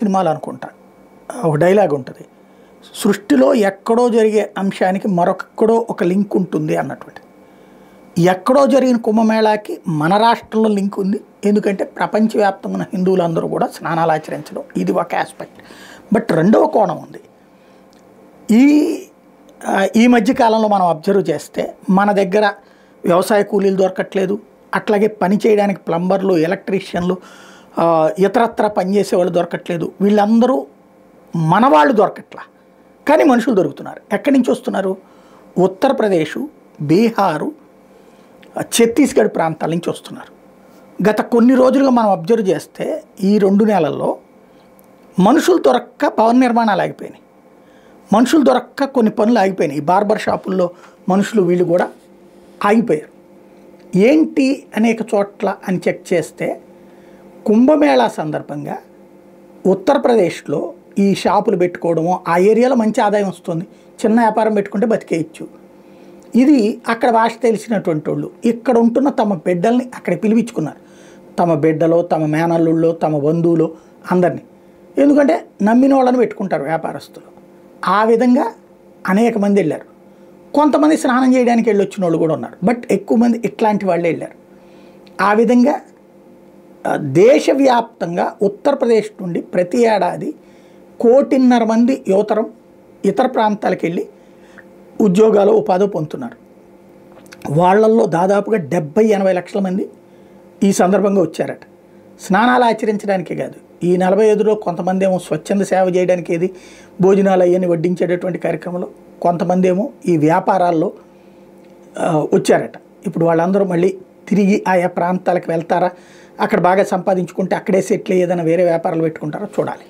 సినిమాలు అనుకుంటా ఒక డైలాగ్ ఉంటుంది, సృష్టిలో ఎక్కడో జరిగే అంశానికి మరొక్కడో ఒక లింక్ ఉంటుంది అన్నటువంటి. ఎక్కడో జరిగిన కుంభమేళాకి మన రాష్ట్రంలో లింక్ ఉంది, ఎందుకంటే ప్రపంచవ్యాప్తంగా ఉన్న హిందువులందరూ కూడా స్నానాలు ఆచరించడం ఇది ఒక ఆస్పెక్ట్. బట్ రెండవ కోణం ఉంది. ఈ మధ్యకాలంలో మనం అబ్జర్వ్ చేస్తే మన దగ్గర వ్యవసాయ కూలీలు దొరకట్లేదు, అట్లాగే పని చేయడానికి ప్లంబర్లు, ఎలక్ట్రీషియన్లు, ఇతరత్ర పనిచేసే వాళ్ళు దొరకట్లేదు. వీళ్ళందరూ మన వాళ్ళు దొరకట్లా, కానీ మనుషులు దొరుకుతున్నారు. ఎక్కడి నుంచి వస్తున్నారు? ఉత్తరప్రదేశ్, బీహారు, ఛత్తీస్గఢ్ ప్రాంతాల నుంచి వస్తున్నారు. గత కొన్ని రోజులుగా మనం అబ్జర్వ్ చేస్తే ఈ 2 నెలల్లో మనుషులు దొరక్క భవన నిర్మాణాలు ఆగిపోయినాయి, మనుషులు దొరక్క కొన్ని పనులు ఆగిపోయినాయి. ఈ బార్బర్ షాపుల్లో మనుషులు వీళ్ళు కూడా ఆగిపోయారు. ఏంటి అనేక చోట్ల అని చెక్ చేస్తే కుంభమేళా సందర్భంగా ఉత్తరప్రదేశ్లో ఈ షాపులు పెట్టుకోవడము, ఆ ఏరియాలో మంచి ఆదాయం వస్తుంది, చిన్న వ్యాపారం పెట్టుకుంటే బతికేయచ్చు. ఇది అక్కడ భాష తెలిసినటువంటి వాళ్ళు ఇక్కడ ఉంటున్న తమ బిడ్డల్ని అక్కడ పిలిపించుకున్నారు. తమ బిడ్డలో, తమ మేనల్లుళ్ళో, తమ బంధువులు అందరినీ. ఎందుకంటే నమ్మిన వాళ్ళని పెట్టుకుంటారు వ్యాపారస్తులు. ఆ విధంగా అనేక మంది వెళ్ళారు. కొంతమంది స్నానం చేయడానికి వెళ్ళొచ్చిన వాళ్ళు కూడా ఉన్నారు, బట్ ఎక్కువ మంది ఇట్లాంటి వాళ్ళే వెళ్ళారు. ఆ విధంగా దేశవ్యాప్తంగా ఉత్తరప్రదేశ్ నుండి ప్రతి ఏడాది 1.5 కోటి మంది యువతరం ఇతర ప్రాంతాలకు వెళ్ళి ఉద్యోగాలు, ఉపాధి పొందుతున్నారు. వాళ్ళల్లో దాదాపుగా 70-80 లక్షల మంది ఈ సందర్భంగా వచ్చారట. స్నానాలు ఆచరించడానికే కాదు, ఈ 45లో కొంతమంది ఏమో స్వచ్ఛంద సేవ చేయడానికి, ఏది భోజనాలు అయ్యని వడ్డించేటటువంటి కార్యక్రమంలో, కొంతమంది ఏమో ఈ వ్యాపారాల్లో వచ్చారట. ఇప్పుడు వాళ్ళందరూ మళ్ళీ తిరిగి ఆయా ప్రాంతాలకు వెళ్తారా, అక్కడ బాగా సంపాదించుకుంటే అక్కడే సెటిల్ ఏదైనా వేరే వ్యాపారాలు పెట్టుకుంటారో చూడాలి.